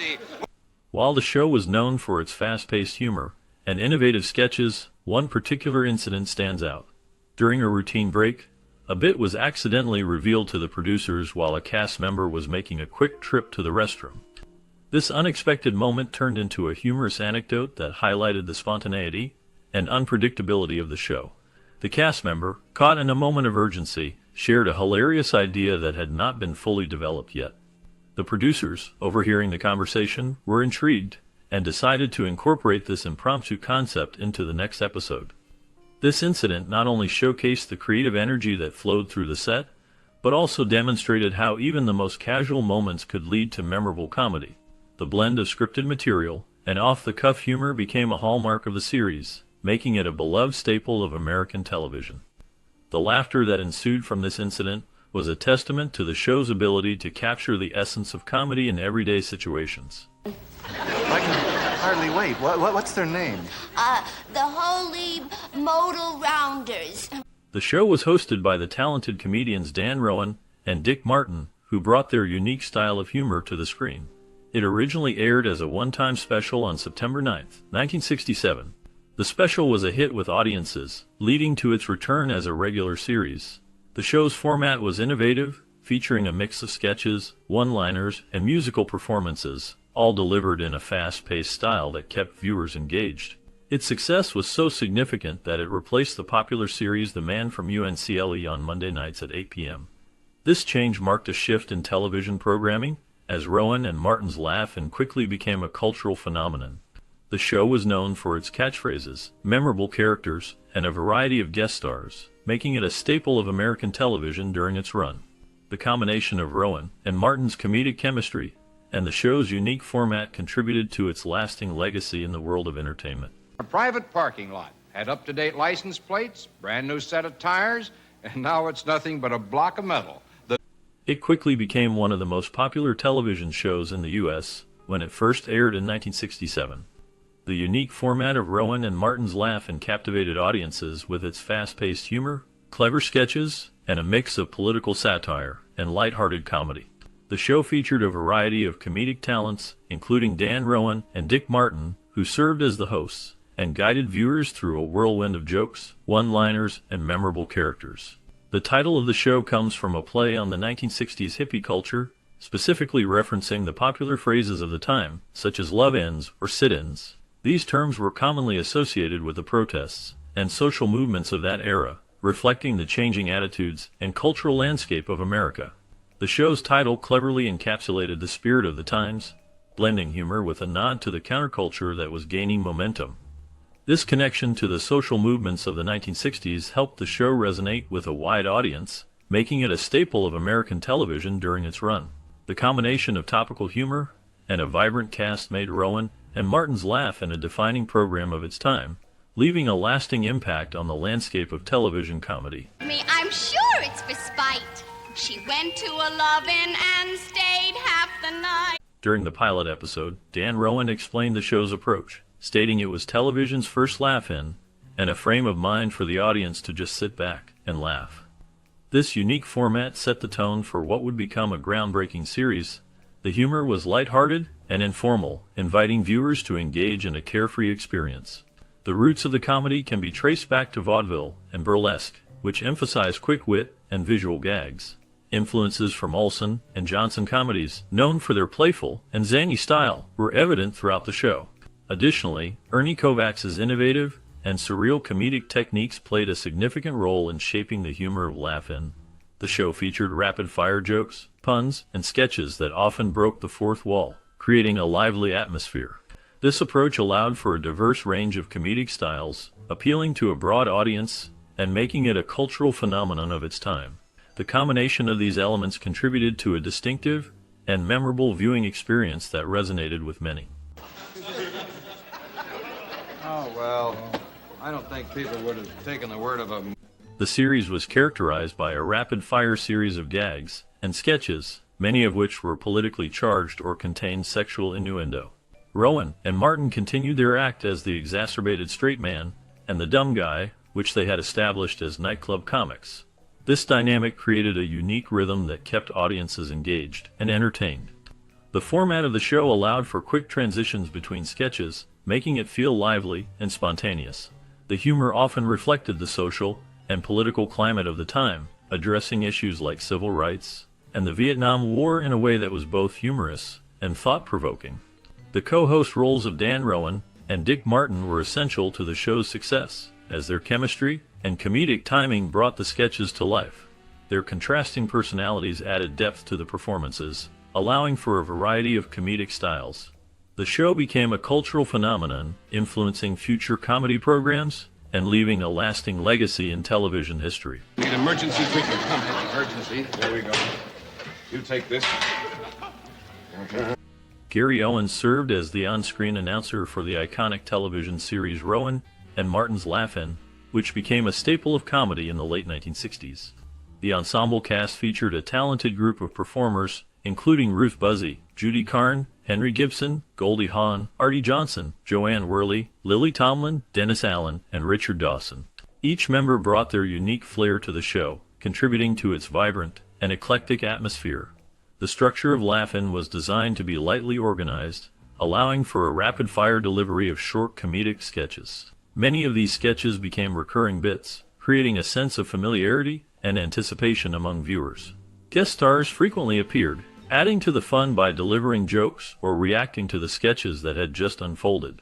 see. While the show was known for its fast-paced humor and innovative sketches, one particular incident stands out. During a routine break, a bit was accidentally revealed to the producers while a cast member was making a quick trip to the restroom. This unexpected moment turned into a humorous anecdote that highlighted the spontaneity and unpredictability of the show. The cast member, caught in a moment of urgency, shared a hilarious idea that had not been fully developed yet. The producers, overhearing the conversation, were intrigued and decided to incorporate this impromptu concept into the next episode. This incident not only showcased the creative energy that flowed through the set, but also demonstrated how even the most casual moments could lead to memorable comedy. The blend of scripted material and off-the-cuff humor became a hallmark of the series, making it a beloved staple of American television. The laughter that ensued from this incident was a testament to the show's ability to capture the essence of comedy in everyday situations. I can hardly wait. What's their name? The Holy Modal Rounders. The show was hosted by the talented comedians Dan Rowan and Dick Martin, who brought their unique style of humor to the screen. It originally aired as a one-time special on September 9, 1967. The special was a hit with audiences, leading to its return as a regular series. The show's format was innovative, featuring a mix of sketches, one-liners, and musical performances, all delivered in a fast-paced style that kept viewers engaged. Its success was so significant that it replaced the popular series The Man from UNCLE on Monday nights at 8 p.m. This change marked a shift in television programming, as Rowan and Martin's laugh-in quickly became a cultural phenomenon. The show was known for its catchphrases, memorable characters, and a variety of guest stars, making it a staple of American television during its run. The combination of Rowan and Martin's comedic chemistry and the show's unique format contributed to its lasting legacy in the world of entertainment. A private parking lot had up-to-date license plates, brand new set of tires, and now it's nothing but a block of metal. It quickly became one of the most popular television shows in the U.S. when it first aired in 1967. The unique format of Rowan and Martin's laugh-in captivated audiences with its fast-paced humor, clever sketches, and a mix of political satire and lighthearted comedy. The show featured a variety of comedic talents, including Dan Rowan and Dick Martin, who served as the hosts and guided viewers through a whirlwind of jokes, one-liners, and memorable characters. The title of the show comes from a play on the 1960s hippie culture, specifically referencing the popular phrases of the time, such as love-ins or sit-ins. These terms were commonly associated with the protests and social movements of that era, reflecting the changing attitudes and cultural landscape of America. The show's title cleverly encapsulated the spirit of the times, blending humor with a nod to the counterculture that was gaining momentum. This connection to the social movements of the 1960s helped the show resonate with a wide audience, making it a staple of American television during its run. The combination of topical humor and a vibrant cast made Rowan and Martin's laugh-in a defining program of its time, leaving a lasting impact on the landscape of television comedy. I'm sure it's for spite. She went to a love-in and stayed half the night. During the pilot episode, Dan Rowan explained the show's approach, stating it was television's first laugh-in and a frame of mind for the audience to just sit back and laugh. This unique format set the tone for what would become a groundbreaking series. The humor was lighthearted and informal, inviting viewers to engage in a carefree experience. The roots of the comedy can be traced back to vaudeville and burlesque, which emphasize quick wit and visual gags. Influences from Olsen and Johnson comedies, known for their playful and zany style, were evident throughout the show. Additionally, Ernie Kovacs's innovative and surreal comedic techniques played a significant role in shaping the humor of laugh-in. The show featured rapid-fire jokes, puns, and sketches that often broke the fourth wall, creating a lively atmosphere. This approach allowed for a diverse range of comedic styles, appealing to a broad audience and making it a cultural phenomenon of its time. The combination of these elements contributed to a distinctive and memorable viewing experience that resonated with many. Oh, well, I don't think people would have taken the word of a... The series was characterized by a rapid-fire series of gags and sketches, many of which were politically charged or contained sexual innuendo. Rowan and Martin continued their act as the exacerbated straight man and the dumb guy, which they had established as nightclub comics. This dynamic created a unique rhythm that kept audiences engaged and entertained. The format of the show allowed for quick transitions between sketches, making it feel lively and spontaneous. The humor often reflected the social and political climate of the time, addressing issues like civil rights and the Vietnam War in a way that was both humorous and thought-provoking. The co-host roles of Dan Rowan and Dick Martin were essential to the show's success, as their chemistry and comedic timing brought the sketches to life. Their contrasting personalities added depth to the performances, allowing for a variety of comedic styles. The show became a cultural phenomenon, influencing future comedy programs and leaving a lasting legacy in television history. Need emergency treatment. Come, emergency. There we go. You take this. Gary Owens served as the on-screen announcer for the iconic television series Rowan and Martin's Laugh-In, which became a staple of comedy in the late 1960s. The ensemble cast featured a talented group of performers, including Ruth Buzzi, Judy Carne, Henry Gibson, Goldie Hawn, Artie Johnson, Joanne Worley, Lily Tomlin, Dennis Allen, and Richard Dawson. Each member brought their unique flair to the show, contributing to its vibrant and eclectic atmosphere. The structure of Laugh-In was designed to be lightly organized, allowing for a rapid-fire delivery of short comedic sketches. Many of these sketches became recurring bits, creating a sense of familiarity and anticipation among viewers. Guest stars frequently appeared, adding to the fun by delivering jokes or reacting to the sketches that had just unfolded.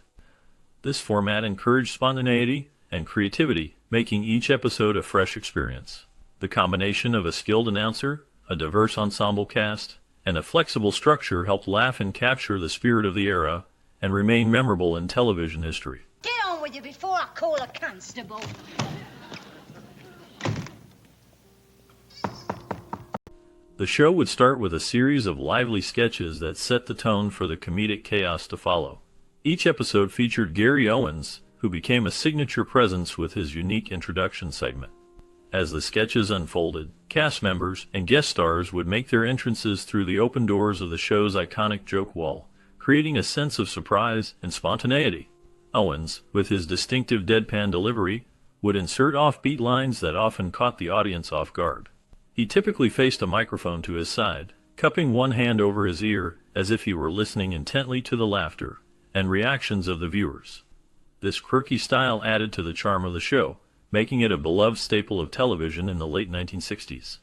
This format encouraged spontaneity and creativity, making each episode a fresh experience. The combination of a skilled announcer, a diverse ensemble cast, and a flexible structure helped Laugh-In capture the spirit of the era and remain memorable in television history. Get on with you before I call a constable. The show would start with a series of lively sketches that set the tone for the comedic chaos to follow. Each episode featured Gary Owens, who became a signature presence with his unique introduction segment. As the sketches unfolded, cast members and guest stars would make their entrances through the open doors of the show's iconic joke wall, creating a sense of surprise and spontaneity. Owens, with his distinctive deadpan delivery, would insert offbeat lines that often caught the audience off guard. He typically faced a microphone to his side, cupping one hand over his ear as if he were listening intently to the laughter and reactions of the viewers. This quirky style added to the charm of the show, making it a beloved staple of television in the late 1960s.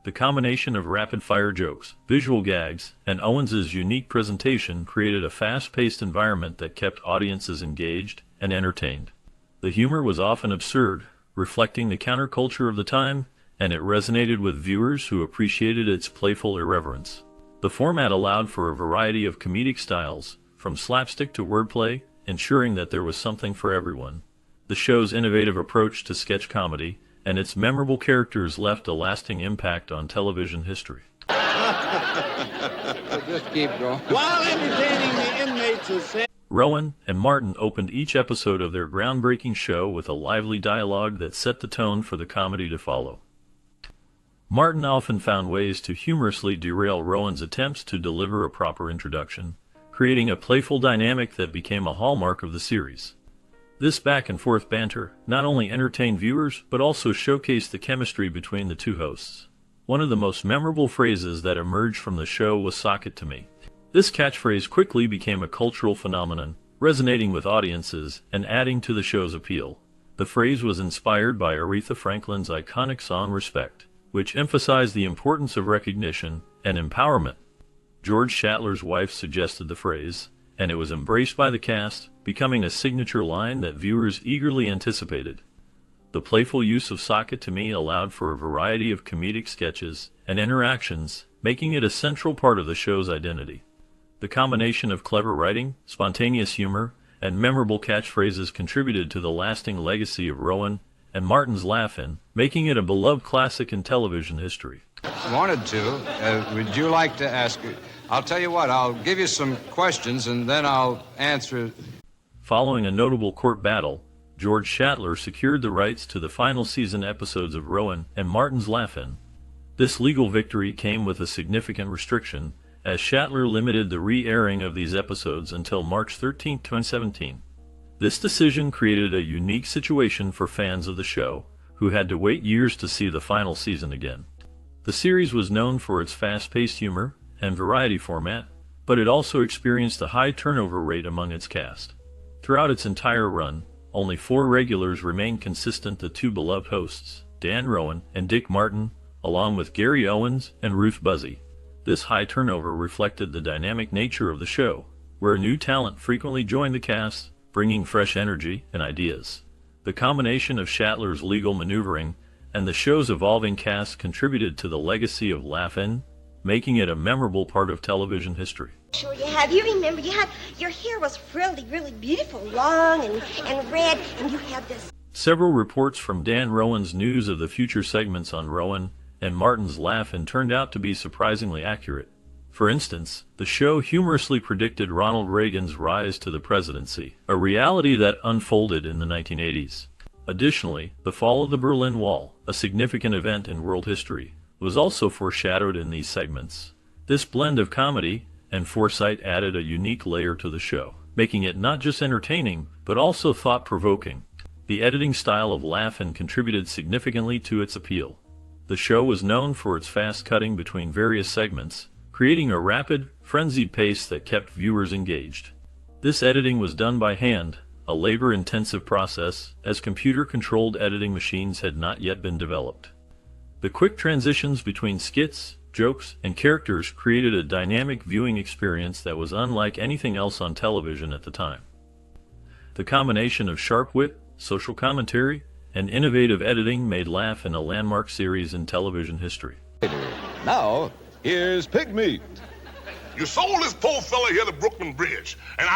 The combination of rapid-fire jokes, visual gags, and Owens's unique presentation created a fast-paced environment that kept audiences engaged and entertained. The humor was often absurd, reflecting the counterculture of the time, and it resonated with viewers who appreciated its playful irreverence. The format allowed for a variety of comedic styles, from slapstick to wordplay, ensuring that there was something for everyone. The show's innovative approach to sketch comedy and its memorable characters left a lasting impact on television history. Just keep going. While entertaining the inmates of San Rowan and Martin opened each episode of their groundbreaking show with a lively dialogue that set the tone for the comedy to follow. Martin often found ways to humorously derail Rowan's attempts to deliver a proper introduction, creating a playful dynamic that became a hallmark of the series. This back-and-forth banter not only entertained viewers, but also showcased the chemistry between the two hosts. One of the most memorable phrases that emerged from the show was "Sock it to me." This catchphrase quickly became a cultural phenomenon, resonating with audiences and adding to the show's appeal. The phrase was inspired by Aretha Franklin's iconic song Respect, which emphasized the importance of recognition and empowerment. George Shatler's wife suggested the phrase, and it was embraced by the cast, becoming a signature line that viewers eagerly anticipated. The playful use of "Sock it to me" allowed for a variety of comedic sketches and interactions, making it a central part of the show's identity. The combination of clever writing, spontaneous humor, and memorable catchphrases contributed to the lasting legacy of Rowan and Martin's Laugh-In, making it a beloved classic in television history. Wanted to. Would you like to ask? I'll tell you what, I'll give you some questions and then I'll answer. Following a notable court battle, George Shatler secured the rights to the final season episodes of Rowan and Martin's Laugh-In. This legal victory came with a significant restriction, as Shatler limited the re-airing of these episodes until March 13, 2017. This decision created a unique situation for fans of the show, who had to wait years to see the final season again. The series was known for its fast-paced humor and variety format, but it also experienced a high turnover rate among its cast. Throughout its entire run, only 4 regulars remained consistent: the 2 beloved hosts, Dan Rowan and Dick Martin, along with Gary Owens and Ruth Buzzy. This high turnover reflected the dynamic nature of the show, where new talent frequently joined the cast, bringing fresh energy and ideas. The combination of Shatler's legal maneuvering and the show's evolving cast contributed to the legacy of Laugh-In, making it a memorable part of television history. Sure you have. You remember your hair was really beautiful, long and red, and you had this. Several reports from Dan Rowan's News of the Future segments on Rowan and Martin's Laugh-In turned out to be surprisingly accurate. For instance, the show humorously predicted Ronald Reagan's rise to the presidency, a reality that unfolded in the 1980s. Additionally, the fall of the Berlin Wall, a significant event in world history, was also foreshadowed in these segments. This blend of comedy and foresight added a unique layer to the show, making it not just entertaining, but also thought-provoking. The editing style of Laugh-In contributed significantly to its appeal. The show was known for its fast cutting between various segments, creating a rapid, frenzied pace that kept viewers engaged. This editing was done by hand, a labor-intensive process, as computer-controlled editing machines had not yet been developed. The quick transitions between skits, jokes, and characters created a dynamic viewing experience that was unlike anything else on television at the time. The combination of sharp wit, social commentary, and innovative editing made Laugh-In a landmark series in television history. Now, here's Pigmeat. You sold this poor fella here to Brooklyn Bridge, and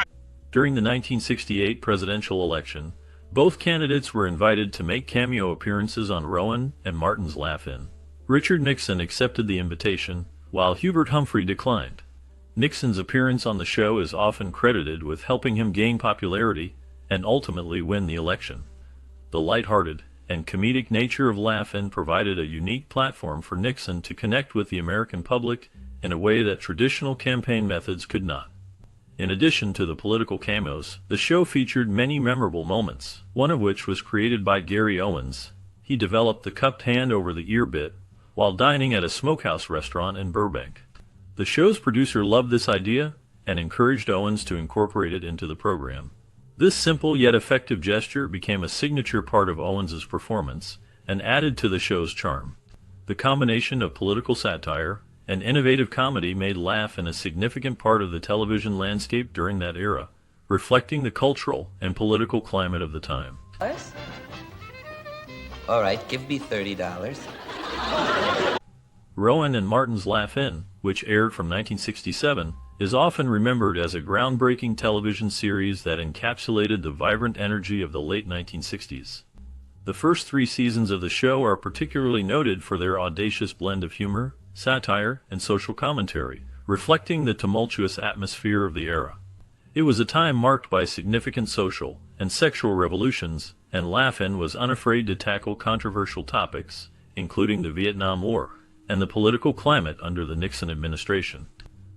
During the 1968 presidential election, both candidates were invited to make cameo appearances on Rowan and Martin's Laugh-In. Richard Nixon accepted the invitation, while Hubert Humphrey declined. Nixon's appearance on the show is often credited with helping him gain popularity and ultimately win the election. The lighthearted and comedic nature of Laugh-In provided a unique platform for Nixon to connect with the American public in a way that traditional campaign methods could not. In addition to the political cameos, the show featured many memorable moments, one of which was created by Gary Owens. He developed the cupped hand over the ear bit while dining at a smokehouse restaurant in Burbank. The show's producer loved this idea and encouraged Owens to incorporate it into the program. This simple yet effective gesture became a signature part of Owens's performance and added to the show's charm. The combination of political satire and innovative comedy made Laugh-In a significant part of the television landscape during that era, reflecting the cultural and political climate of the time. All right, give me $30. Rowan and Martin's Laugh-In, which aired from 1967, is often remembered as a groundbreaking television series that encapsulated the vibrant energy of the late 1960s. The first 3 seasons of the show are particularly noted for their audacious blend of humor, satire, and social commentary, reflecting the tumultuous atmosphere of the era. It was a time marked by significant social and sexual revolutions, and Laugh-In was unafraid to tackle controversial topics, including the Vietnam War and the political climate under the Nixon administration.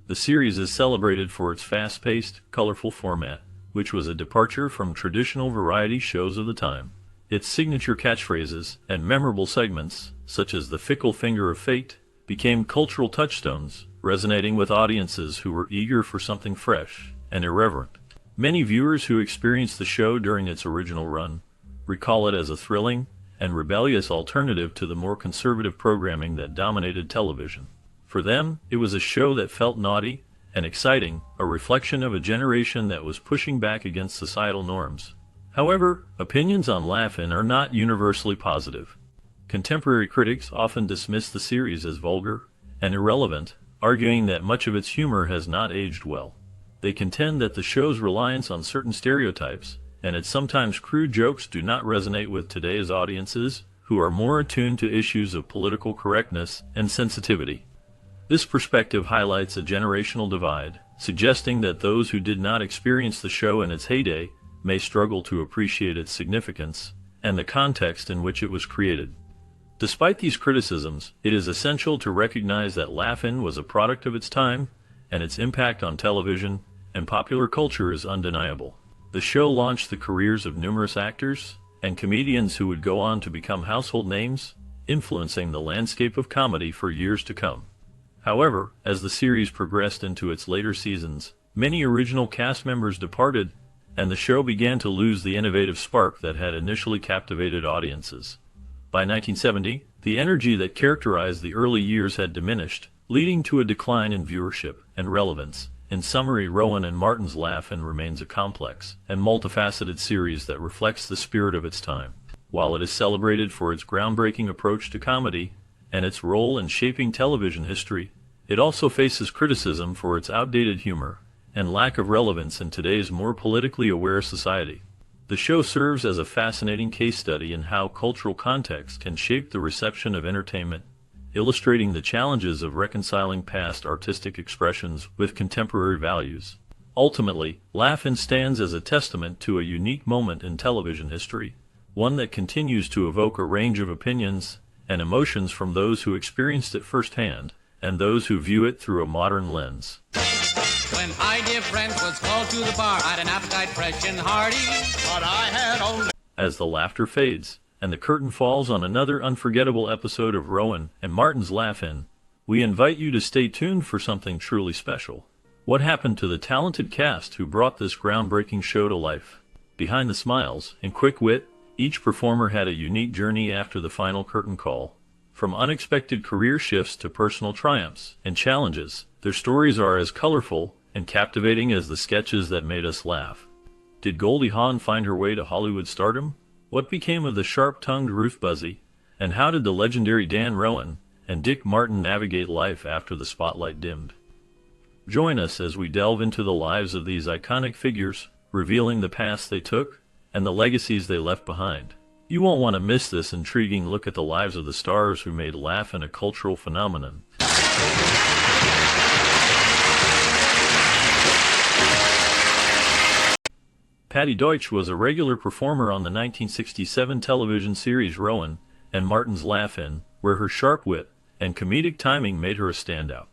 The series is celebrated for its fast-paced, colorful format, which was a departure from traditional variety shows of the time. Its signature catchphrases and memorable segments, such as the fickle finger of fate, became cultural touchstones, resonating with audiences who were eager for something fresh and irreverent. Many viewers who experienced the show during its original run recall it as a thrilling and rebellious alternative to the more conservative programming that dominated television. For them, it was a show that felt naughty and exciting, a reflection of a generation that was pushing back against societal norms. However, opinions on Laugh-In are not universally positive. Contemporary critics often dismiss the series as vulgar and irrelevant, arguing that much of its humor has not aged well. They contend that the show's reliance on certain stereotypes and its sometimes crude jokes do not resonate with today's audiences, who are more attuned to issues of political correctness and sensitivity. This perspective highlights a generational divide, suggesting that those who did not experience the show in its heyday may struggle to appreciate its significance and the context in which it was created. Despite these criticisms, it is essential to recognize that Laugh-In was a product of its time, and its impact on television and popular culture is undeniable. The show launched the careers of numerous actors and comedians who would go on to become household names, influencing the landscape of comedy for years to come. However, as the series progressed into its later seasons, many original cast members departed, and the show began to lose the innovative spark that had initially captivated audiences. By 1970, the energy that characterized the early years had diminished, leading to a decline in viewership and relevance. In summary, Rowan and Martin's Laugh-In remains a complex and multifaceted series that reflects the spirit of its time. While it is celebrated for its groundbreaking approach to comedy and its role in shaping television history, it also faces criticism for its outdated humor and lack of relevance in today's more politically aware society. The show serves as a fascinating case study in how cultural context can shape the reception of entertainment, illustrating the challenges of reconciling past artistic expressions with contemporary values. Ultimately, Laugh-In stands as a testament to a unique moment in television history, one that continues to evoke a range of opinions and emotions from those who experienced it firsthand and those who view it through a modern lens. When I, dear friends, was called to the bar, I had an appetite fresh and hearty, but I had only... As the laughter fades, and the curtain falls on another unforgettable episode of Rowan and Martin's Laugh-In, we invite you to stay tuned for something truly special. What happened to the talented cast who brought this groundbreaking show to life? Behind the smiles and quick wit, each performer had a unique journey after the final curtain call. From unexpected career shifts to personal triumphs and challenges, their stories are as colorful and captivating as the sketches that made us laugh. Did Goldie Hawn find her way to Hollywood stardom? What became of the sharp-tongued Ruth Buzzy? And how did the legendary Dan Rowan and Dick Martin navigate life after the spotlight dimmed? Join us as we delve into the lives of these iconic figures, revealing the paths they took and the legacies they left behind. You won't want to miss this intriguing look at the lives of the stars who made Laugh-In a cultural phenomenon. Patty Deutsch was a regular performer on the 1967 television series Rowan and Martin's Laugh-In, where her sharp wit and comedic timing made her a standout.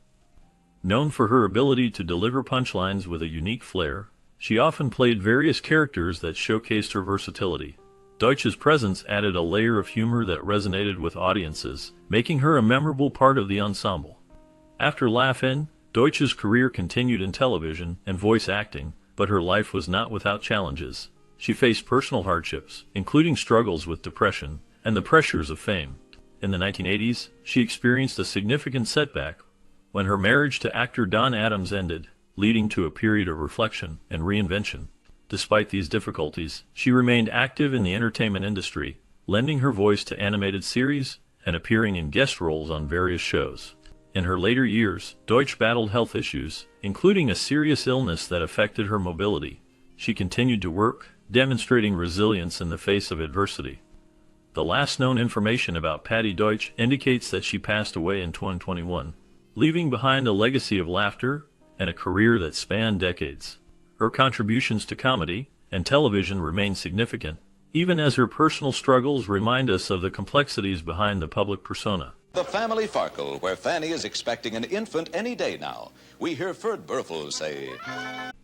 Known for her ability to deliver punchlines with a unique flair, she often played various characters that showcased her versatility. Deutsch's presence added a layer of humor that resonated with audiences, making her a memorable part of the ensemble. After Laugh-In, Deutsch's career continued in television and voice acting, but her life was not without challenges. She faced personal hardships, including struggles with depression and the pressures of fame. In the 1980s, she experienced a significant setback when her marriage to actor Don Adams ended, leading to a period of reflection and reinvention. Despite these difficulties, she remained active in the entertainment industry, lending her voice to animated series and appearing in guest roles on various shows. In her later years, Deutsch battled health issues, including a serious illness that affected her mobility. She continued to work, demonstrating resilience in the face of adversity. The last known information about Patty Deutsch indicates that she passed away in 2021, leaving behind a legacy of laughter and a career that spanned decades. Her contributions to comedy and television remain significant, even as her personal struggles remind us of the complexities behind the public persona. The family Farkle, where Fanny is expecting an infant any day now. We hear Ferd Burfel say...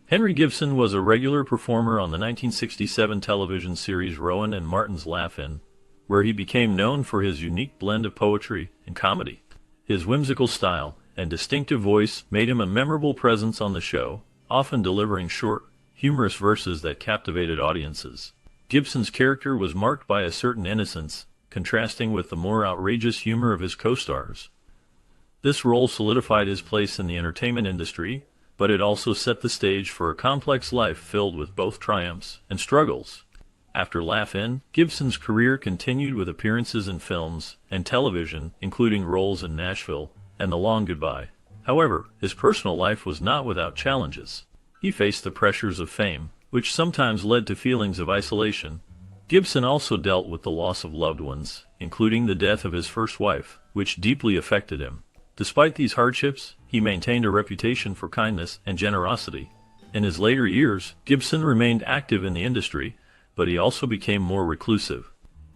Henry Gibson was a regular performer on the 1967 television series Rowan and Martin's Laugh-In, where he became known for his unique blend of poetry and comedy. His whimsical style and distinctive voice made him a memorable presence on the show, often delivering short, humorous verses that captivated audiences. Gibson's character was marked by a certain innocence, contrasting with the more outrageous humor of his co-stars. This role solidified his place in the entertainment industry, but it also set the stage for a complex life filled with both triumphs and struggles. After Laugh-In, Gibson's career continued with appearances in films and television, including roles in Nashville and The Long Goodbye. However, his personal life was not without challenges. He faced the pressures of fame, which sometimes led to feelings of isolation. Gibson also dealt with the loss of loved ones, including the death of his first wife, which deeply affected him. Despite these hardships, he maintained a reputation for kindness and generosity. In his later years, Gibson remained active in the industry, but he also became more reclusive.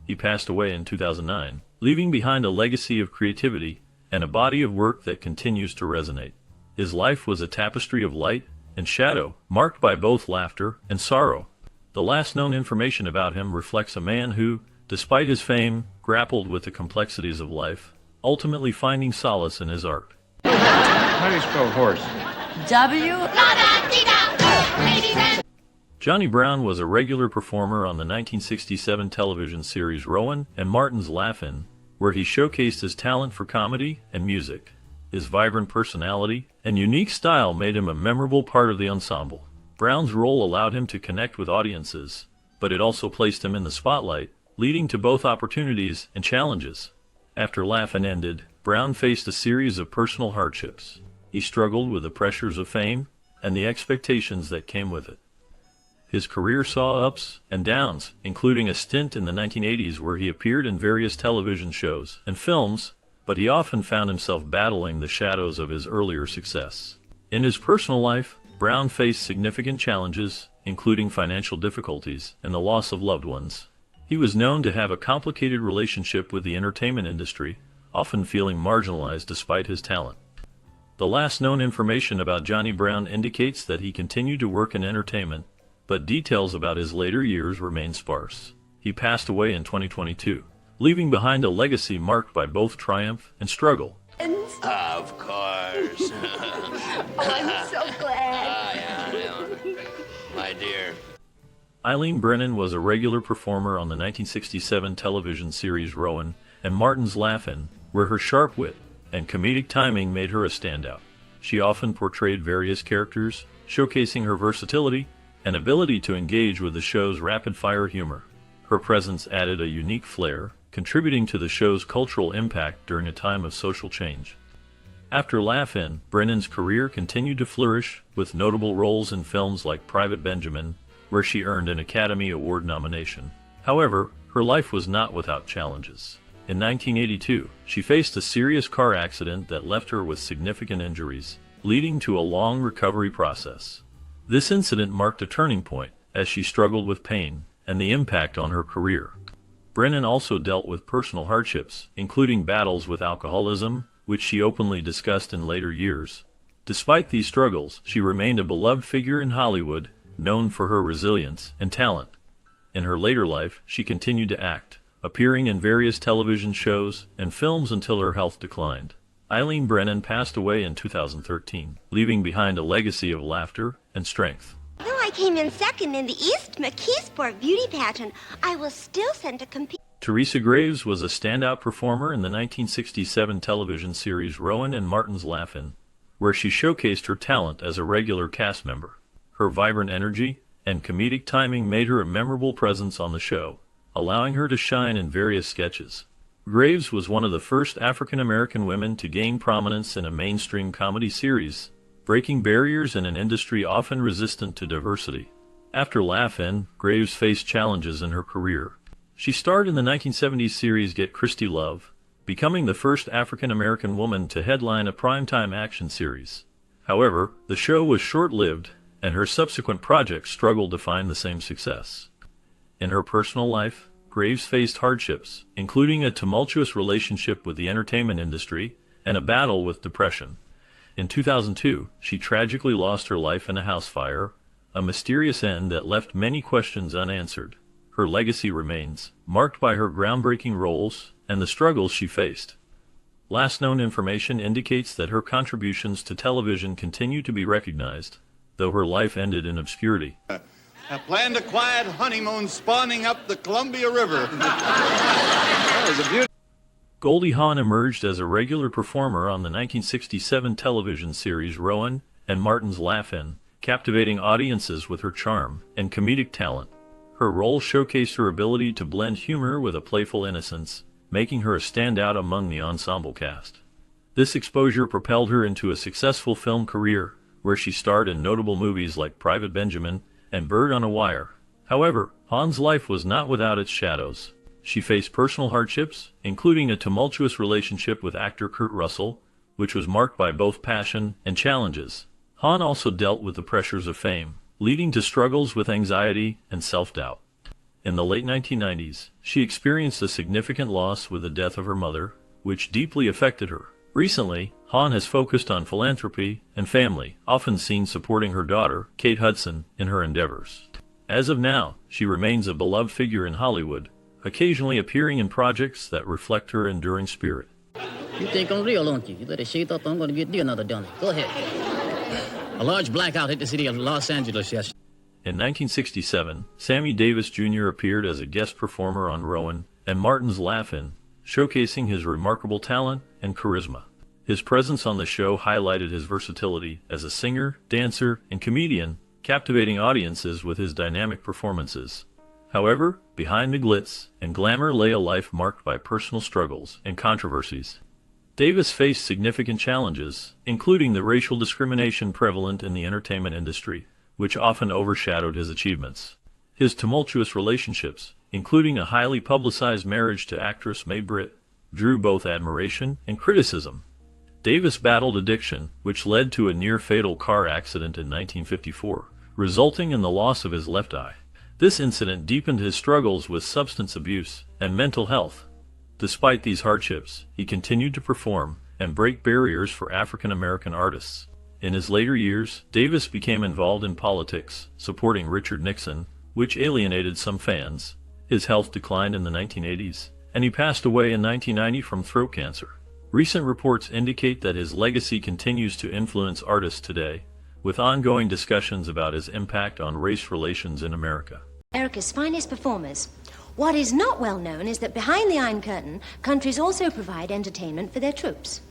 He passed away in 2009, leaving behind a legacy of creativity and a body of work that continues to resonate. His life was a tapestry of light and shadow, marked by both laughter and sorrow. The last known information about him reflects a man who, despite his fame, grappled with the complexities of life, ultimately finding solace in his art. How do you spell horse? W? Johnny Brown was a regular performer on the 1967 television series Rowan and Martin's Laugh-In, where he showcased his talent for comedy and music. His vibrant personality and unique style made him a memorable part of the ensemble. Brown's role allowed him to connect with audiences, but it also placed him in the spotlight, leading to both opportunities and challenges. After Laugh-In ended, Brown faced a series of personal hardships. He struggled with the pressures of fame and the expectations that came with it. His career saw ups and downs, including a stint in the 1980s where he appeared in various television shows and films, but he often found himself battling the shadows of his earlier success. In his personal life, Brown faced significant challenges, including financial difficulties and the loss of loved ones. He was known to have a complicated relationship with the entertainment industry, often feeling marginalized despite his talent. The last known information about Johnny Brown indicates that he continued to work in entertainment, but details about his later years remain sparse. He passed away in 2022, leaving behind a legacy marked by both triumph and struggle. Of course. Oh, I'm so glad. Yeah, my dear. Eileen Brennan was a regular performer on the 1967 television series Rowan and Martin's Laugh-In, where her sharp wit and comedic timing made her a standout. She often portrayed various characters, showcasing her versatility and ability to engage with the show's rapid-fire humor. Her presence added a unique flair, contributing to the show's cultural impact during a time of social change. After Laugh-In, Brennan's career continued to flourish, with notable roles in films like Private Benjamin, where she earned an Academy Award nomination. However, her life was not without challenges. In 1982, she faced a serious car accident that left her with significant injuries, leading to a long recovery process. This incident marked a turning point, as she struggled with pain and the impact on her career. Brennan also dealt with personal hardships, including battles with alcoholism, which she openly discussed in later years. Despite these struggles, she remained a beloved figure in Hollywood, known for her resilience and talent. In her later life, she continued to act, appearing in various television shows and films until her health declined. Eileen Brennan passed away in 2013, leaving behind a legacy of laughter and strength. Though I came in second in the East McKeesport beauty pageant, I was still sent to compete. Teresa Graves was a standout performer in the 1967 television series Rowan and Martin's Laugh-In, where she showcased her talent as a regular cast member. Her vibrant energy and comedic timing made her a memorable presence on the show, allowing her to shine in various sketches. Graves was one of the first African-American women to gain prominence in a mainstream comedy series, breaking barriers in an industry often resistant to diversity. After Laugh-In, Graves faced challenges in her career. She starred in the 1970s series Get Christy Love, becoming the first African-American woman to headline a primetime action series. However, the show was short-lived, and her subsequent projects struggled to find the same success. In her personal life, Graves faced hardships, including a tumultuous relationship with the entertainment industry and a battle with depression. In 2002, she tragically lost her life in a house fire, a mysterious end that left many questions unanswered. Her legacy remains, marked by her groundbreaking roles and the struggles she faced. Last known information indicates that her contributions to television continue to be recognized, though her life ended in obscurity. I planned a quiet honeymoon spawning up the Columbia River. Goldie Hawn emerged as a regular performer on the 1967 television series Rowan and Martin's Laugh-In, captivating audiences with her charm and comedic talent. Her role showcased her ability to blend humor with a playful innocence, making her a standout among the ensemble cast. This exposure propelled her into a successful film career, where she starred in notable movies like Private Benjamin and Bird on a Wire. However, Hawn's life was not without its shadows. She faced personal hardships, including a tumultuous relationship with actor Kurt Russell, which was marked by both passion and challenges. Hawn also dealt with the pressures of fame, leading to struggles with anxiety and self-doubt. In the late 1990s, she experienced a significant loss with the death of her mother, which deeply affected her. Recently, Hawn has focused on philanthropy and family, often seen supporting her daughter, Kate Hudson, in her endeavors. As of now, she remains a beloved figure in Hollywood, occasionally appearing in projects that reflect her enduring spirit. You think I'm real, don't you? You let it shade up, I'm gonna get you another donut. Go ahead. A large blackout hit the city of Los Angeles yesterday. In 1967, Sammy Davis Jr. appeared as a guest performer on Rowan and Martin's Laugh-In, showcasing his remarkable talent and charisma. His presence on the show highlighted his versatility as a singer, dancer, and comedian, captivating audiences with his dynamic performances. However, behind the glitz and glamour lay a life marked by personal struggles and controversies. Davis faced significant challenges, including the racial discrimination prevalent in the entertainment industry, which often overshadowed his achievements. His tumultuous relationships, including a highly publicized marriage to actress Mae Britt, drew both admiration and criticism. Davis battled addiction, which led to a near-fatal car accident in 1954, resulting in the loss of his left eye. This incident deepened his struggles with substance abuse and mental health. Despite these hardships, he continued to perform and break barriers for African American artists. In his later years, Davis became involved in politics, supporting Richard Nixon, which alienated some fans. His health declined in the 1980s, and he passed away in 1990 from throat cancer. Recent reports indicate that his legacy continues to influence artists today, with ongoing discussions about his impact on race relations in America. America's finest performers. What is not well known is that behind the Iron Curtain, countries also provide entertainment for their troops.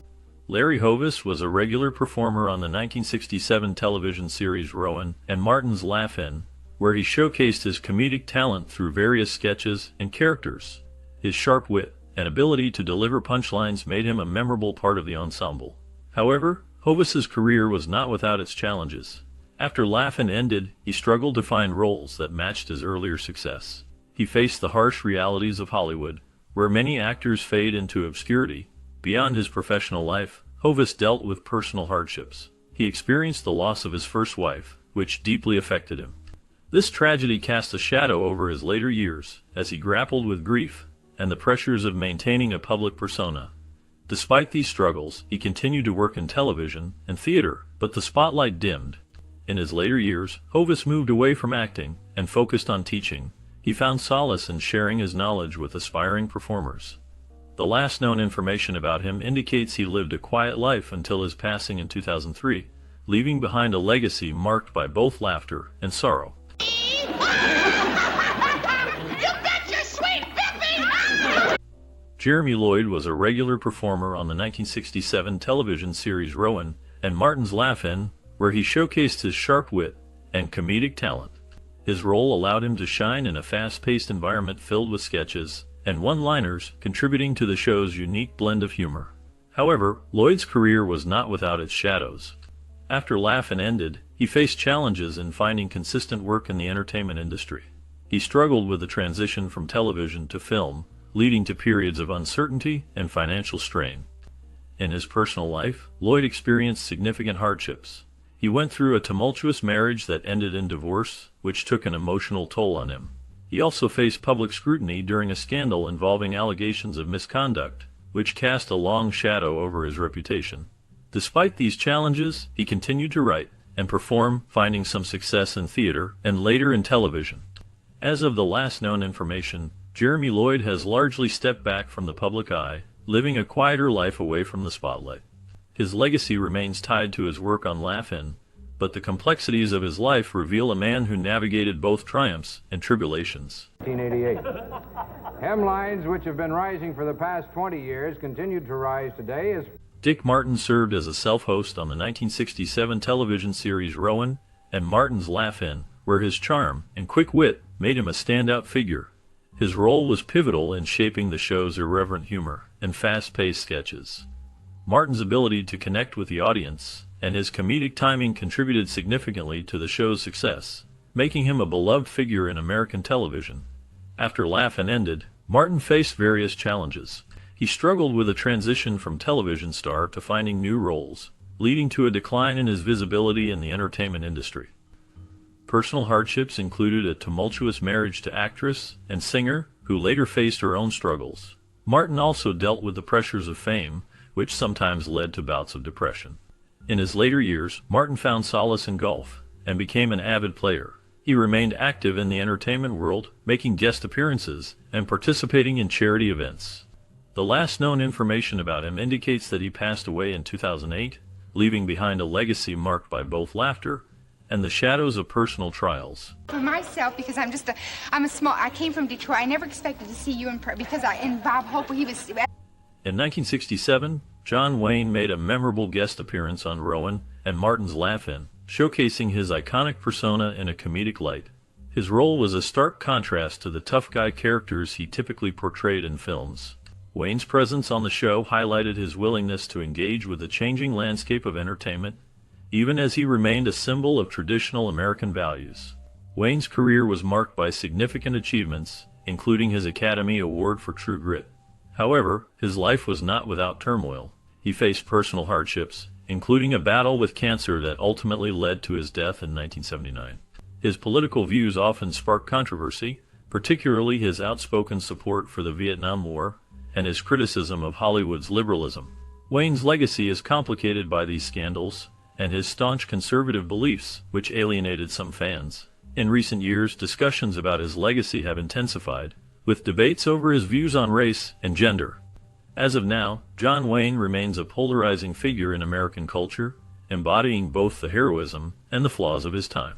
Larry Hovis was a regular performer on the 1967 television series Rowan and Martin's Laugh-In, where he showcased his comedic talent through various sketches and characters. His sharp wit and ability to deliver punchlines made him a memorable part of the ensemble. However, Hovis's career was not without its challenges. After Laugh-In ended, he struggled to find roles that matched his earlier success. He faced the harsh realities of Hollywood, where many actors fade into obscurity. Beyond his professional life, Hovis dealt with personal hardships. He experienced the loss of his first wife, which deeply affected him. This tragedy cast a shadow over his later years, as he grappled with grief and the pressures of maintaining a public persona. Despite these struggles, he continued to work in television and theater, but the spotlight dimmed. In his later years, Hovis moved away from acting and focused on teaching. He found solace in sharing his knowledge with aspiring performers. The last known information about him indicates he lived a quiet life until his passing in 2003, leaving behind a legacy marked by both laughter and sorrow. Jeremy Lloyd was a regular performer on the 1967 television series Rowan and Martin's Laugh-In, where he showcased his sharp wit and comedic talent. His role allowed him to shine in a fast-paced environment filled with sketches and one-liners, contributing to the show's unique blend of humor. However, Lloyd's career was not without its shadows. After Laugh-In ended, he faced challenges in finding consistent work in the entertainment industry. He struggled with the transition from television to film, leading to periods of uncertainty and financial strain. In his personal life, Lloyd experienced significant hardships. He went through a tumultuous marriage that ended in divorce, which took an emotional toll on him. He also faced public scrutiny during a scandal involving allegations of misconduct, which cast a long shadow over his reputation. Despite these challenges, he continued to write and perform, finding some success in theater and later in television. As of the last known information, Jeremy Lloyd has largely stepped back from the public eye, living a quieter life away from the spotlight. His legacy remains tied to his work on Laugh-In, but the complexities of his life reveal a man who navigated both triumphs and tribulations. 1988. Hemlines, which have been rising for the past 20 years, continued to rise today as Dick Martin served as a self-host on the 1967 television series Rowan and Martin's Laugh-In, where his charm and quick wit made him a standout figure. His role was pivotal in shaping the show's irreverent humor and fast-paced sketches. Martin's ability to connect with the audience and his comedic timing contributed significantly to the show's success, making him a beloved figure in American television. After Laugh-In ended, Martin faced various challenges. He struggled with a transition from television star to finding new roles, leading to a decline in his visibility in the entertainment industry. Personal hardships included a tumultuous marriage to actress and singer who later faced her own struggles. Martin also dealt with the pressures of fame, which sometimes led to bouts of depression. In his later years, Martin found solace in golf and became an avid player. He remained active in the entertainment world, making guest appearances and participating in charity events. The last known information about him indicates that he passed away in 2008, leaving behind a legacy marked by both laughter and the shadows of personal trials. For myself, because I came from Detroit. I never expected to see you and Bob Hope, he was... In 1967, John Wayne made a memorable guest appearance on Rowan and Martin's Laugh-In, showcasing his iconic persona in a comedic light. His role was a stark contrast to the tough guy characters he typically portrayed in films. Wayne's presence on the show highlighted his willingness to engage with the changing landscape of entertainment, even as he remained a symbol of traditional American values. Wayne's career was marked by significant achievements, including his Academy Award for True Grit. However, his life was not without turmoil. He faced personal hardships, including a battle with cancer that ultimately led to his death in 1979. His political views often sparked controversy, particularly his outspoken support for the Vietnam War and his criticism of Hollywood's liberalism. Wayne's legacy is complicated by these scandals and his staunch conservative beliefs, which alienated some fans. In recent years, discussions about his legacy have intensified, with debates over his views on race and gender. As of now, John Wayne remains a polarizing figure in American culture, embodying both the heroism and the flaws of his time.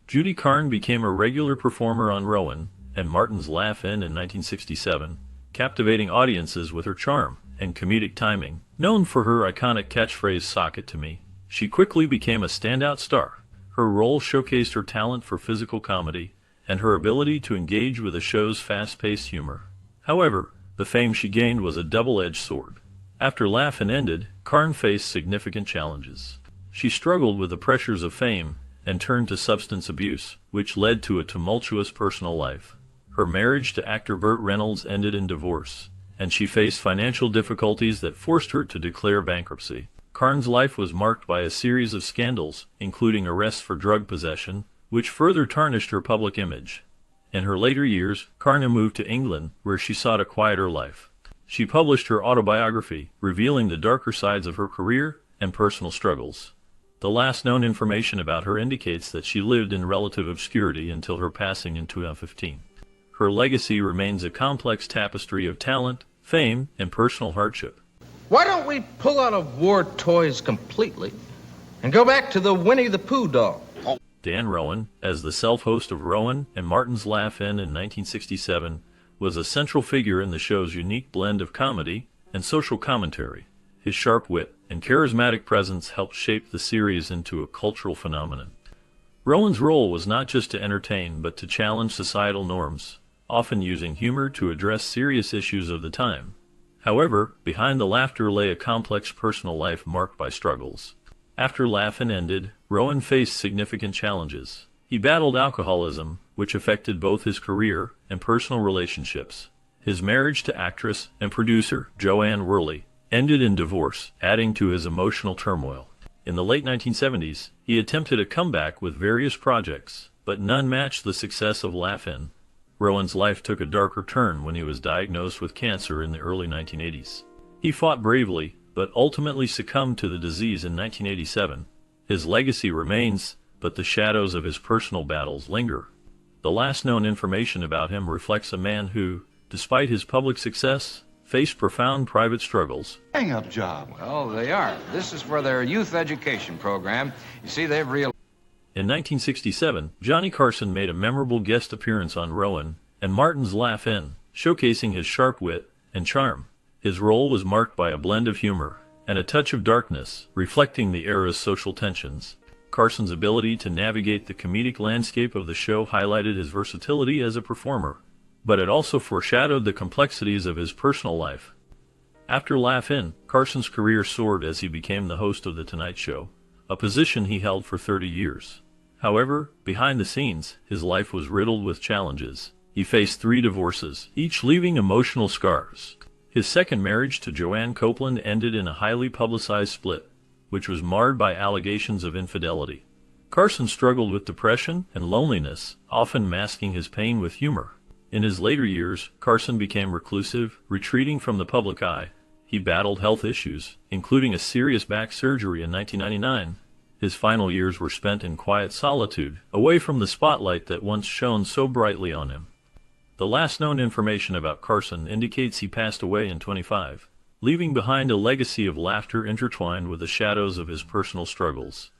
Judy Carne became a regular performer on Rowan and Martin's Laugh-In 1967, captivating audiences with her charm and comedic timing. Known for her iconic catchphrase, "Sock it to me," she quickly became a standout star. Her role showcased her talent for physical comedy and her ability to engage with the show's fast-paced humor. However, the fame she gained was a double-edged sword. After Laugh-In ended, Carne faced significant challenges. She struggled with the pressures of fame and turned to substance abuse, which led to a tumultuous personal life. Her marriage to actor Burt Reynolds ended in divorce, and she faced financial difficulties that forced her to declare bankruptcy. Carne's life was marked by a series of scandals, including arrests for drug possession, which further tarnished her public image. In her later years, Carne moved to England, where she sought a quieter life. She published her autobiography, revealing the darker sides of her career and personal struggles. The last known information about her indicates that she lived in relative obscurity until her passing in 2015. Her legacy remains a complex tapestry of talent, fame, and personal hardship. Why don't we pull out of war toys completely and go back to the Winnie the Pooh doll? Dan Rowan, as the self-host of Rowan and Martin's Laugh-In 1967, was a central figure in the show's unique blend of comedy and social commentary. His sharp wit and charismatic presence helped shape the series into a cultural phenomenon. Rowan's role was not just to entertain, but to challenge societal norms, often using humor to address serious issues of the time. However, behind the laughter lay a complex personal life marked by struggles. After Laugh-In ended, Rowan faced significant challenges. He battled alcoholism, which affected both his career and personal relationships. His marriage to actress and producer Joanne Worley ended in divorce, adding to his emotional turmoil. In the late 1970s, he attempted a comeback with various projects, but none matched the success of Laugh-In. Rowan's life took a darker turn when he was diagnosed with cancer in the early 1980s. He fought bravely, but ultimately succumbed to the disease in 1987. His legacy remains, but the shadows of his personal battles linger. The last known information about him reflects a man who, despite his public success, faced profound private struggles. Hang-up job. Well, they are. This is for their youth education program. You see, they've real. In 1967, Johnny Carson made a memorable guest appearance on Rowan and Martin's Laugh-In, showcasing his sharp wit and charm. His role was marked by a blend of humor and a touch of darkness, reflecting the era's social tensions. Carson's ability to navigate the comedic landscape of the show highlighted his versatility as a performer, but it also foreshadowed the complexities of his personal life. After Laugh-In, Carson's career soared as he became the host of The Tonight Show, a position he held for 30 years. However, behind the scenes, his life was riddled with challenges. He faced 3 divorces, each leaving emotional scars. His second marriage to Joanne Copeland ended in a highly publicized split, which was marred by allegations of infidelity. Carson struggled with depression and loneliness, often masking his pain with humor. In his later years, Carson became reclusive, retreating from the public eye. He battled health issues, including a serious back surgery in 1999, His final years were spent in quiet solitude, away from the spotlight that once shone so brightly on him. The last known information about Carson indicates he passed away in 25, leaving behind a legacy of laughter intertwined with the shadows of his personal struggles.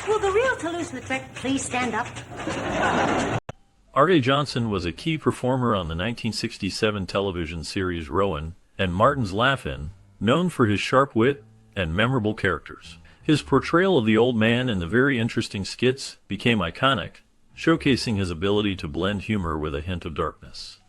Will the real Toulouse-Lautrec please stand up? R.A. Johnson was a key performer on the 1967 television series Rowan and Martin's Laugh-In, known for his sharp wit and memorable characters. His portrayal of the old man in the very interesting skits became iconic, showcasing his ability to blend humor with a hint of darkness.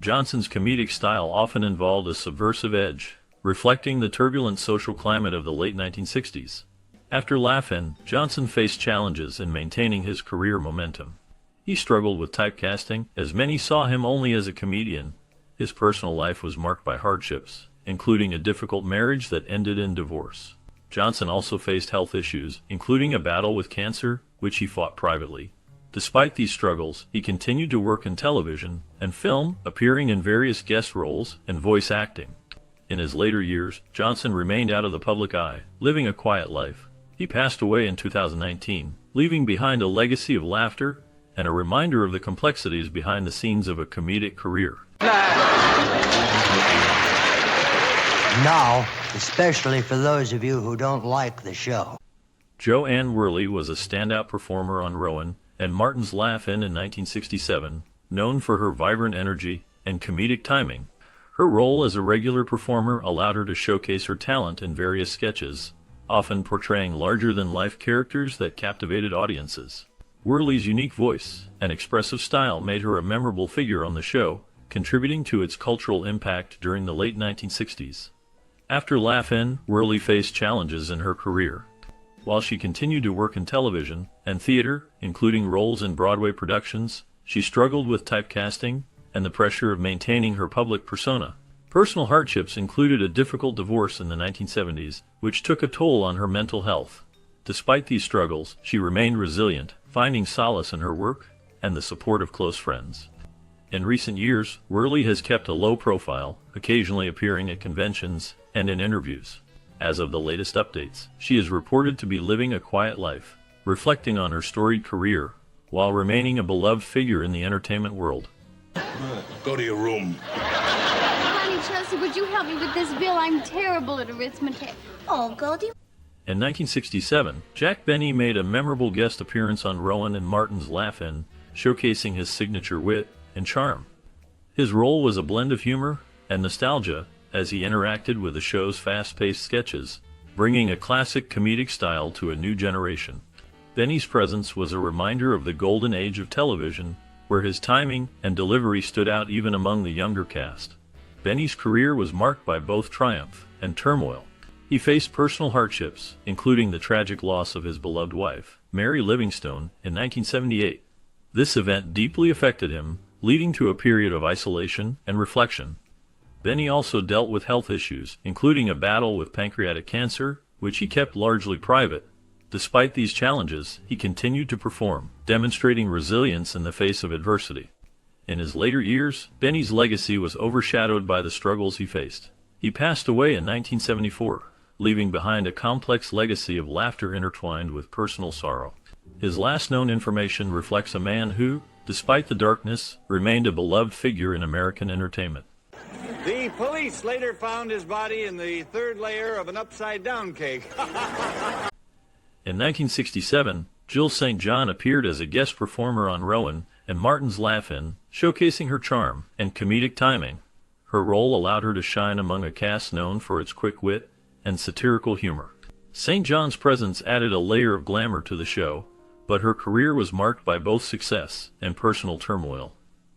Johnson's comedic style often involved a subversive edge, reflecting the turbulent social climate of the late 1960s. After Laugh-In, Johnson faced challenges in maintaining his career momentum. He struggled with typecasting, as many saw him only as a comedian. His personal life was marked by hardships, including a difficult marriage that ended in divorce. Johnson also faced health issues, including a battle with cancer, which he fought privately. Despite these struggles, he continued to work in television and film, appearing in various guest roles and voice acting. In his later years, Johnson remained out of the public eye, living a quiet life. He passed away in 2019, leaving behind a legacy of laughter and a reminder of the complexities behind the scenes of a comedic career. Now, especially for those of you who don't like the show. Joanne Worley was a standout performer on Rowan and Martin's Laugh-In 1967, known for her vibrant energy and comedic timing. Her role as a regular performer allowed her to showcase her talent in various sketches, often portraying larger-than-life characters that captivated audiences. Worley's unique voice and expressive style made her a memorable figure on the show, contributing to its cultural impact during the late 1960s. After Laugh-In, Worley faced challenges in her career. While she continued to work in television and theater, including roles in Broadway productions, she struggled with typecasting and the pressure of maintaining her public persona. Personal hardships included a difficult divorce in the 1970s, which took a toll on her mental health. Despite these struggles, she remained resilient, finding solace in her work and the support of close friends. In recent years, Worley has kept a low profile, occasionally appearing at conventions and in interviews. As of the latest updates, she is reported to be living a quiet life, reflecting on her storied career, while remaining a beloved figure in the entertainment world. Go to your room. Honey, Chelsea, would you help me with this bill? I'm terrible at arithmetic. Oh, Goldie. In 1967, Jack Benny made a memorable guest appearance on Rowan and Martin's Laugh-In, showcasing his signature wit and charm. His role was a blend of humor and nostalgia as he interacted with the show's fast-paced sketches, bringing a classic comedic style to a new generation. Benny's presence was a reminder of the golden age of television, where his timing and delivery stood out even among the younger cast. Benny's career was marked by both triumph and turmoil. He faced personal hardships, including the tragic loss of his beloved wife, Mary Livingstone, in 1978. This event deeply affected him, leading to a period of isolation and reflection. Benny also dealt with health issues, including a battle with pancreatic cancer, which he kept largely private. Despite these challenges, he continued to perform, demonstrating resilience in the face of adversity. In his later years, Benny's legacy was overshadowed by the struggles he faced. He passed away in 1974, leaving behind a complex legacy of laughter intertwined with personal sorrow. His last known information reflects a man who, despite the darkness, remained a beloved figure in American entertainment. The police later found his body in the third layer of an upside-down cake. In 1967, Jill St. John appeared as a guest performer on Rowan and Martin's Laugh-In, showcasing her charm and comedic timing. Her role allowed her to shine among a cast known for its quick wit and satirical humor. St. John's presence added a layer of glamour to the show, but her career was marked by both success and personal turmoil.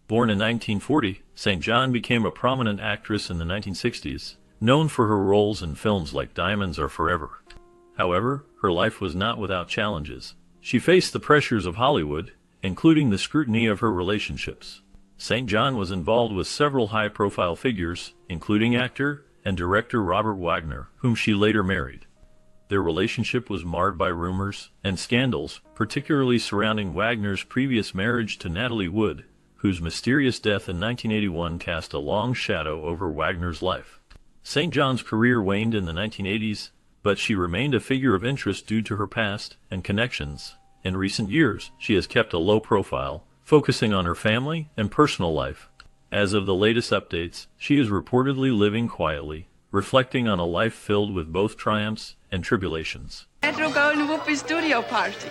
Born in 1940, St. John became a prominent actress in the 1960s, known for her roles in films like Diamonds Are Forever. However, her life was not without challenges. She faced the pressures of Hollywood, including the scrutiny of her relationships. St. John was involved with several high-profile figures, including actor and director Robert Wagner, whom she later married. Their relationship was marred by rumors and scandals, particularly surrounding Wagner's previous marriage to Natalie Wood, whose mysterious death in 1981 cast a long shadow over Wagner's life. St. John's career waned in the 1980s, but she remained a figure of interest due to her past and connections. In recent years, she has kept a low profile, focusing on her family and personal life. As of the latest updates, she is reportedly living quietly, reflecting on a life filled with both triumphs and tribulations. Metro Golden Whoopi studio party.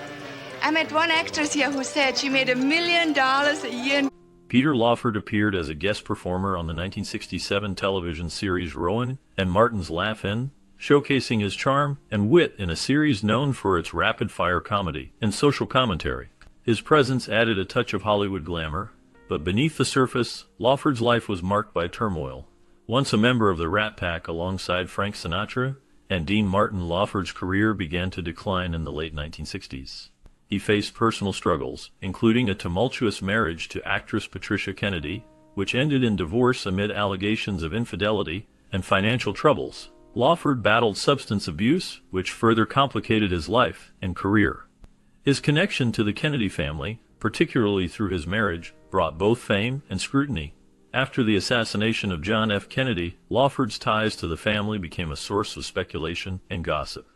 I met one actress here who said she made $1 million a year. Peter Lawford appeared as a guest performer on the 1967 television series Rowan and Martin's Laugh-In, showcasing his charm and wit in a series known for its rapid-fire comedy and social commentary. His presence added a touch of Hollywood glamour, but beneath the surface, Lawford's life was marked by turmoil. Once a member of the Rat Pack alongside Frank Sinatra and Dean Martin, Lawford's career began to decline in the late 1960s. He faced personal struggles, including a tumultuous marriage to actress Patricia Kennedy, which ended in divorce amid allegations of infidelity and financial troubles. Lawford battled substance abuse, which further complicated his life and career. His connection to the Kennedy family, particularly through his marriage, brought both fame and scrutiny. After the assassination of John F. Kennedy, Lawford's ties to the family became a source of speculation and gossip.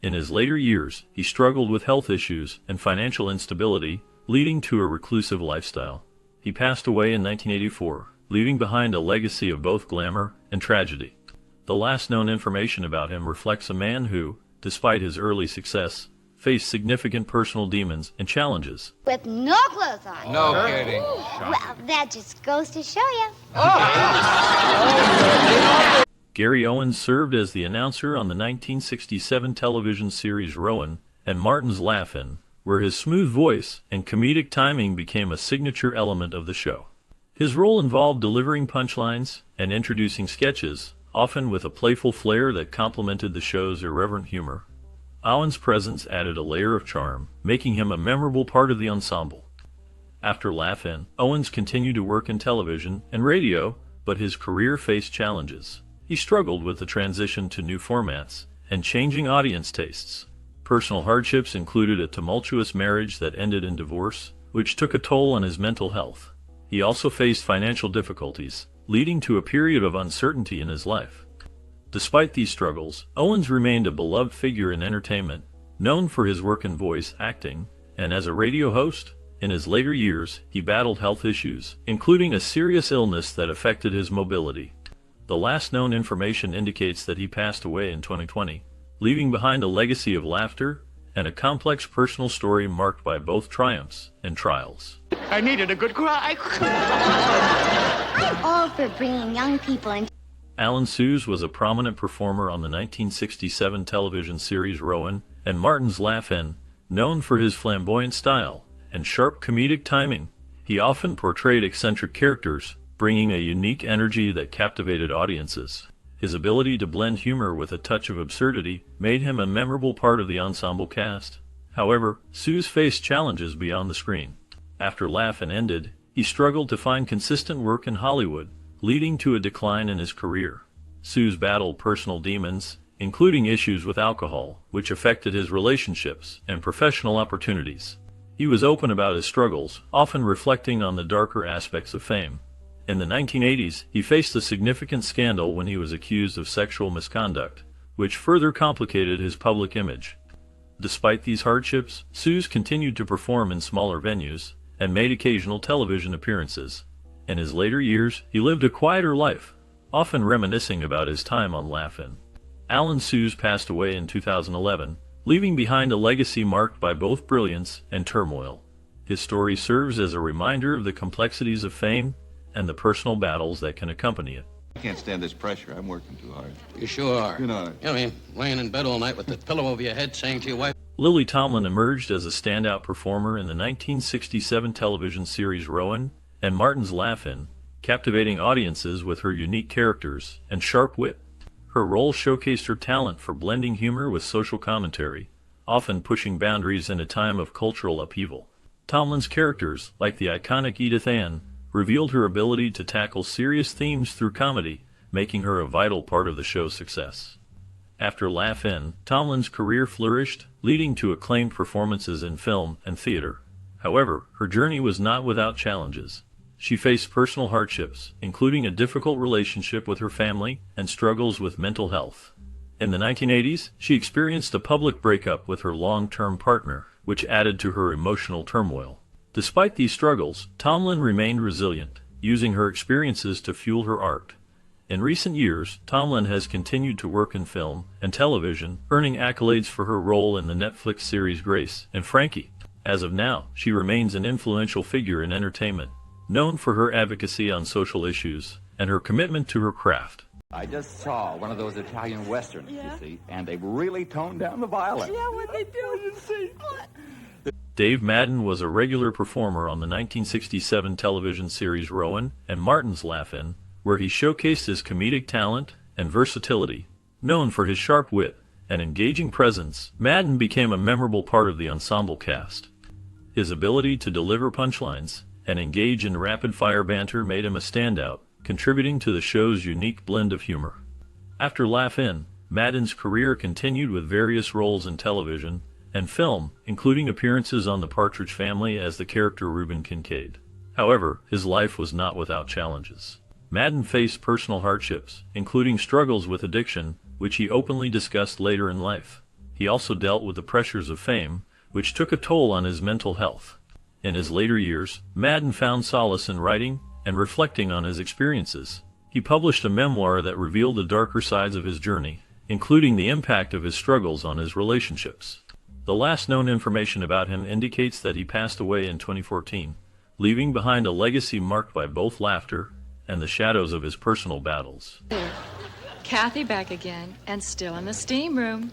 In his later years, he struggled with health issues and financial instability, leading to a reclusive lifestyle. He passed away in 1984, leaving behind a legacy of both glamour and tragedy. The last known information about him reflects a man who, despite his early success, faced significant personal demons and challenges. With no clothes on. No kidding. Well, that just goes to show you. Gary Owens served as the announcer on the 1967 television series Rowan and Martin's Laugh-In, where his smooth voice and comedic timing became a signature element of the show. His role involved delivering punchlines and introducing sketches, often with a playful flair that complemented the show's irreverent humor. Owens' presence added a layer of charm, making him a memorable part of the ensemble. After Laugh-In, Owens continued to work in television and radio, but his career faced challenges. He struggled with the transition to new formats and changing audience tastes. Personal hardships included a tumultuous marriage that ended in divorce, which took a toll on his mental health. He also faced financial difficulties, leading to a period of uncertainty in his life. Despite these struggles, Owens remained a beloved figure in entertainment, known for his work in voice acting and as a radio host. In his later years, he battled health issues, including a serious illness that affected his mobility. The last known information indicates that he passed away in 2020, leaving behind a legacy of laughter and a complex personal story marked by both triumphs and trials. I needed a good cry. I'm all for bringing young people into. Alan Suze was a prominent performer on the 1967 television series Rowan and Martin's Laugh-In, known for his flamboyant style and sharp comedic timing. He often portrayed eccentric characters, bringing a unique energy that captivated audiences. His ability to blend humor with a touch of absurdity made him a memorable part of the ensemble cast. However, Suze faced challenges beyond the screen. After Laugh-In ended, he struggled to find consistent work in Hollywood, leading to a decline in his career. Suze battled personal demons, including issues with alcohol, which affected his relationships and professional opportunities. He was open about his struggles, often reflecting on the darker aspects of fame. In the 1980s, he faced a significant scandal when he was accused of sexual misconduct, which further complicated his public image. Despite these hardships, Suze continued to perform in smaller venues and made occasional television appearances. In his later years, he lived a quieter life, often reminiscing about his time on Laugh-In. Alan Suze passed away in 2011, leaving behind a legacy marked by both brilliance and turmoil. His story serves as a reminder of the complexities of fame and the personal battles that can accompany it. I can't stand this pressure. I'm working too hard. You sure are. You know it. I mean, laying in bed all night with the pillow over your head saying to your wife... Lily Tomlin emerged as a standout performer in the 1967 television series Rowan and Martin's Laugh-In, captivating audiences with her unique characters and sharp wit. Her role showcased her talent for blending humor with social commentary, often pushing boundaries in a time of cultural upheaval. Tomlin's characters, like the iconic Edith Ann, revealed her ability to tackle serious themes through comedy, making her a vital part of the show's success. After Laugh-In, Tomlin's career flourished, leading to acclaimed performances in film and theater. However, her journey was not without challenges. She faced personal hardships, including a difficult relationship with her family and struggles with mental health. In the 1980s, she experienced a public breakup with her long-term partner, which added to her emotional turmoil. Despite these struggles, Tomlin remained resilient, using her experiences to fuel her art. In recent years, Tomlin has continued to work in film and television, earning accolades for her role in the Netflix series Grace and Frankie. As of now, she remains an influential figure in entertainment, known for her advocacy on social issues and her commitment to her craft. I just saw one of those Italian westerns, you see, and they've really toned down the violence. Yeah, what they do. You see. Dave Madden was a regular performer on the 1967 television series Rowan and Martin's Laugh-In, where he showcased his comedic talent and versatility. Known for his sharp wit and engaging presence, Madden became a memorable part of the ensemble cast. His ability to deliver punchlines and engage in rapid-fire banter made him a standout, contributing to the show's unique blend of humor. After Laugh-In, Madden's career continued with various roles in television and film, including appearances on The Partridge Family as the character Reuben Kincaid. However, his life was not without challenges. Madden faced personal hardships, including struggles with addiction, which he openly discussed later in life. He also dealt with the pressures of fame, which took a toll on his mental health. In his later years, Madden found solace in writing and reflecting on his experiences. He published a memoir that revealed the darker sides of his journey, including the impact of his struggles on his relationships. The last known information about him indicates that he passed away in 2014, leaving behind a legacy marked by both laughter and the shadows of his personal battles. Kathy back again, and still in the steam room.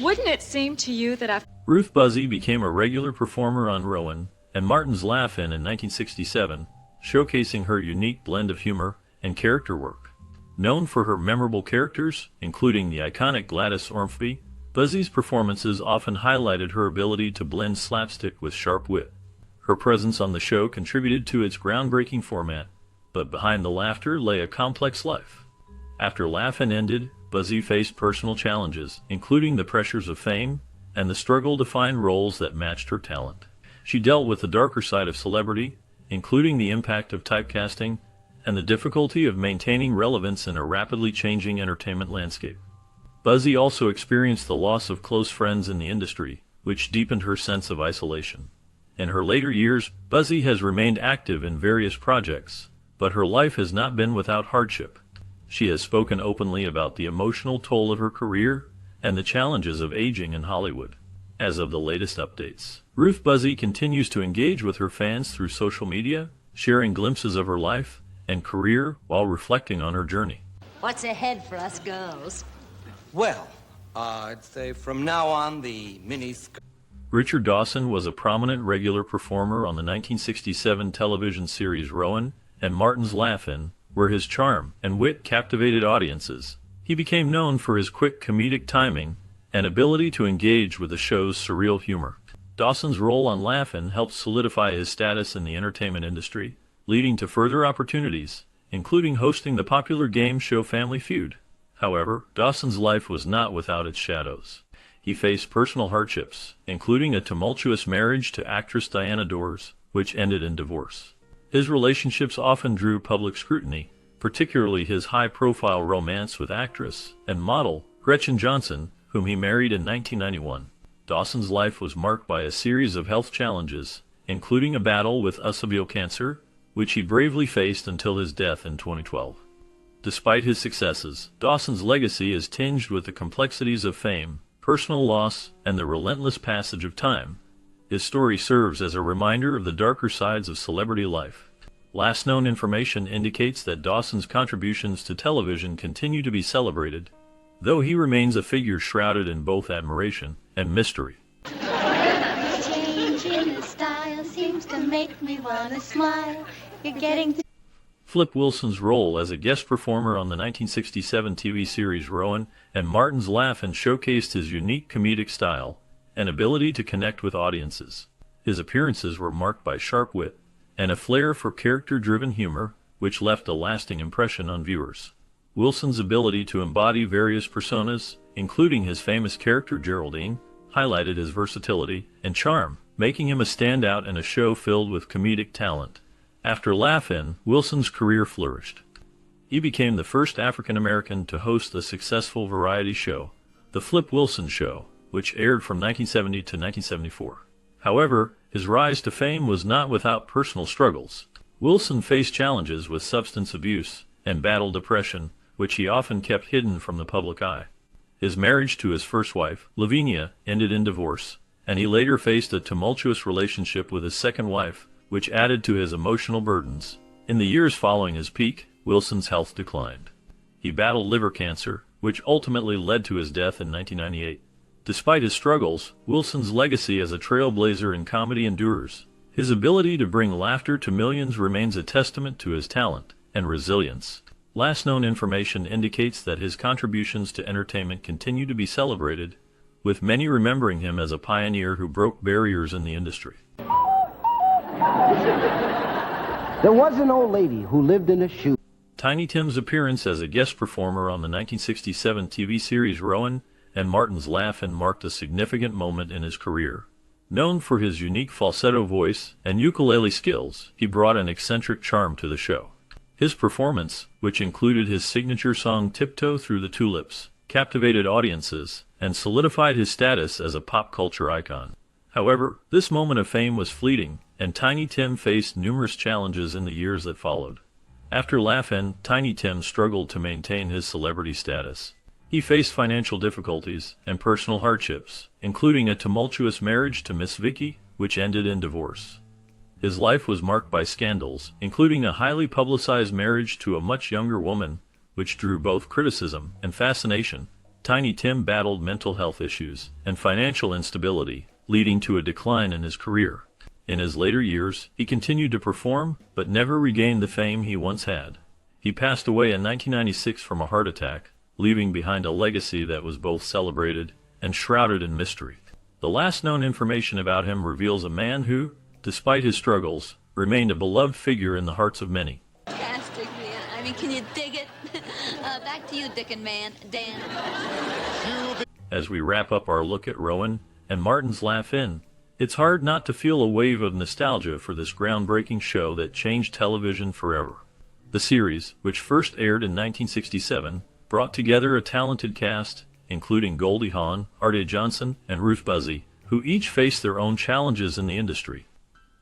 Wouldn't it seem to you that after... Ruth Buzzy became a regular performer on Rowan and Martin's Laugh-In in 1967, showcasing her unique blend of humor and character work. Known for her memorable characters, including the iconic Gladys Ormsby, Buzzy's performances often highlighted her ability to blend slapstick with sharp wit. Her presence on the show contributed to its groundbreaking format, but behind the laughter lay a complex life. After Laugh-In ended, Buzzy faced personal challenges, including the pressures of fame and the struggle to find roles that matched her talent. She dealt with the darker side of celebrity, including the impact of typecasting and the difficulty of maintaining relevance in a rapidly changing entertainment landscape. Buzzy also experienced the loss of close friends in the industry, which deepened her sense of isolation. In her later years, Buzzy has remained active in various projects, but her life has not been without hardship. She has spoken openly about the emotional toll of her career and the challenges of aging in Hollywood. As of the latest updates, Ruth Buzzy continues to engage with her fans through social media, sharing glimpses of her life and career while reflecting on her journey. What's ahead for us girls? Well, I'd say from now on the Richard Dawson was a prominent regular performer on the 1967 television series Rowan and Martin's Laugh-In, where his charm and wit captivated audiences. He became known for his quick comedic timing and ability to engage with the show's surreal humor. Dawson's role on Laugh-In helped solidify his status in the entertainment industry, leading to further opportunities, including hosting the popular game show Family Feud. However, Dawson's life was not without its shadows. He faced personal hardships, including a tumultuous marriage to actress Diana Dors, which ended in divorce. His relationships often drew public scrutiny, particularly his high-profile romance with actress and model Gretchen Johnson, whom he married in 1991. Dawson's life was marked by a series of health challenges, including a battle with esophageal cancer, which he bravely faced until his death in 2012. Despite his successes, Dawson's legacy is tinged with the complexities of fame, personal loss, and the relentless passage of time. His story serves as a reminder of the darker sides of celebrity life. Last known information indicates that Dawson's contributions to television continue to be celebrated, though he remains a figure shrouded in both admiration and mystery. Change in the style seems to make me want to smile. You're getting to... Flip Wilson's role as a guest performer on the 1967 TV series Rowan and Martin's Laugh-In showcased his unique comedic style and ability to connect with audiences. His appearances were marked by sharp wit and a flair for character-driven humor, which left a lasting impression on viewers. Wilson's ability to embody various personas, including his famous character Geraldine, highlighted his versatility and charm, making him a standout in a show filled with comedic talent. After Laugh-In, Wilson's career flourished. He became the first African American to host the successful variety show, The Flip Wilson Show, which aired from 1970 to 1974. However, his rise to fame was not without personal struggles. Wilson faced challenges with substance abuse and battled depression, which he often kept hidden from the public eye. His marriage to his first wife, Lavinia, ended in divorce, and he later faced a tumultuous relationship with his second wife, which added to his emotional burdens. In the years following his peak, Wilson's health declined. He battled liver cancer, which ultimately led to his death in 1998. Despite his struggles, Wilson's legacy as a trailblazer in comedy endures. His ability to bring laughter to millions remains a testament to his talent and resilience. Last known information indicates that his contributions to entertainment continue to be celebrated, with many remembering him as a pioneer who broke barriers in the industry. There was an old lady who lived in a shoe. Tiny Tim's appearance as a guest performer on the 1967 TV series Rowan and Martin's Laugh-In marked a significant moment in his career. Known for his unique falsetto voice and ukulele skills, he brought an eccentric charm to the show. His performance, which included his signature song Tiptoe Through the Tulips, captivated audiences and solidified his status as a pop culture icon. However, this moment of fame was fleeting, and Tiny Tim faced numerous challenges in the years that followed. After Laugh-In, Tiny Tim struggled to maintain his celebrity status. He faced financial difficulties and personal hardships, including a tumultuous marriage to Miss Vicky, which ended in divorce. His life was marked by scandals, including a highly publicized marriage to a much younger woman, which drew both criticism and fascination. Tiny Tim battled mental health issues and financial instability, leading to a decline in his career. In his later years, he continued to perform, but never regained the fame he once had. He passed away in 1996 from a heart attack, leaving behind a legacy that was both celebrated and shrouded in mystery. The last known information about him reveals a man who, despite his struggles, remained a beloved figure in the hearts of many. Fantastic, man. I mean, can you dig it? Back to you, Dick and Man. Dan. As we wrap up our look at Rowan and Martin's Laugh-In, it's hard not to feel a wave of nostalgia for this groundbreaking show that changed television forever. The series, which first aired in 1967, brought together a talented cast, including Goldie Hawn, Arte Johnson, and Ruth Buzzy, who each faced their own challenges in the industry.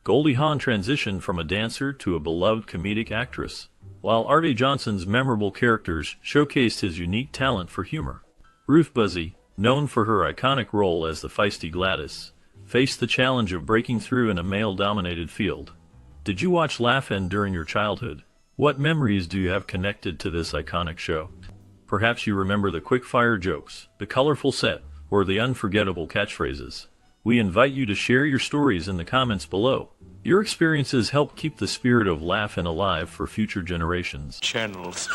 Goldie Hawn transitioned from a dancer to a beloved comedic actress, while Arte Johnson's memorable characters showcased his unique talent for humor. Ruth Buzzy, known for her iconic role as the feisty Gladys, faced the challenge of breaking through in a male-dominated field. Did you watch Laugh-In during your childhood? What memories do you have connected to this iconic show? Perhaps you remember the quick-fire jokes, the colorful set, or the unforgettable catchphrases. We invite you to share your stories in the comments below. Your experiences help keep the spirit of Laugh-In alive for future generations. Channels.